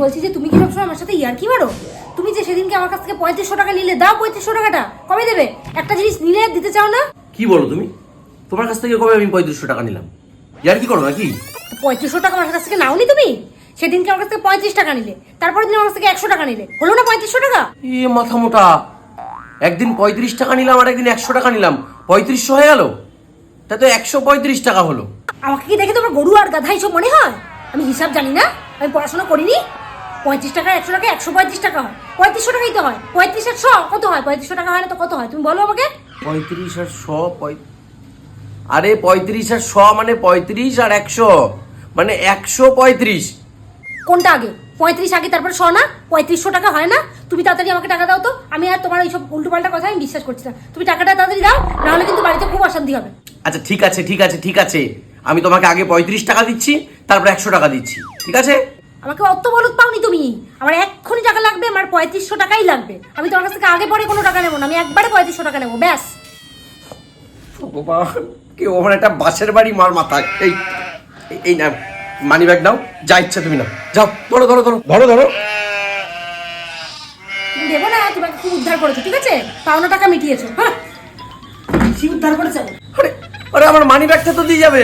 বলছি যে তুমি কি সবসময় আমার সাথে ইয়ার্কি মারো? তুমি যে সেদিনকে আমার কাছ থেকে 3500 টাকা নিলে, দাও 3500 টাকাটা। কবে দেবে? একটা জিনিস নিলে দিতে চাও না? কি বলো তুমি? তোমার কাছ থেকে কবে আমি 3500 টাকা নিলাম? ইয়ার কি করো নাকি? 3500 টাকা আমার কাছ থেকে নাওনি তুমি? সেদিনকে আমার কাছ থেকে 35 টাকা নিলে, তারপরের দিন আমার কাছ থেকে 100 টাকা নিলে, হলো না 3500 টাকা? এ মাথা মোটা, একদিন 35 টাকা নিলাম আর একদিন 100 টাকা নিলাম, 3500 হয়ে গেল। তা তো 135 টাকা হলো। আমাকে কি দেখে তোমার গরু আর গাধা এইসব মনে হয়? আমি হিসাব জানি না? আমি পড়াশোনা করিনি? 35 টাকা 100 টাকা 135 টাকা হয়, 3500 টাকাই তো হয়। 35 আর 100 কত হয়? 3500 টাকা হয় না তো কত হয় তুমি বলো আমাকে? 35 আর 100 আরে 35 আর 100 মানে 35 আর 100 মানে 135। কোনটা আগে? 35 আগে তারপর 100 না? 3500 টাকা হয় না? তুমি তাড়াতাড়ি আমাকে টাকা দাও তো। আমি আর তোমার এইসব উল্টোপাল্টা কথা আমি বিশ্বাস করছি না। তুমি টাকাটা তাড়াতাড়ি দাও, না হলে কিন্তু বাড়িতে খুব অশান্তি হবে। আচ্ছা ঠিক আছে ঠিক আছে ঠিক আছে, আমি তোমাকে আগে 35 টাকা দিচ্ছি, তারপর 100 টাকা দিচ্ছি, ঠিক আছে? আমাকে অত বলদ পাওনি তুমি। আমার এক্ষুনি টাকা লাগবে, আমার 3500 টাকাই লাগবে। আমি তোমার কাছ থেকে আগে পরে কোনো টাকা নেবো না, আমি একবারে 3500 টাকা নেবো, ব্যাস। ভগবান, কেউ আমার একটা বাসের বাড়ি মার মাথায়। এই এই না, মানি ব্যাগ নাও, যা ইচ্ছা তুমি নাও, যাও, ধরো ধরো ধরো ধরো ধরো। তুমি দেবো না, তোমাকে খুব উদ্ধার করেছো, ঠিক আছে? পাওনা টাকা মিটিয়েছো, হ্যাঁ? কি উদ্ধার করেছো? আরে আরে আমার মানি ব্যাগটা তো দিয়ে যাবে।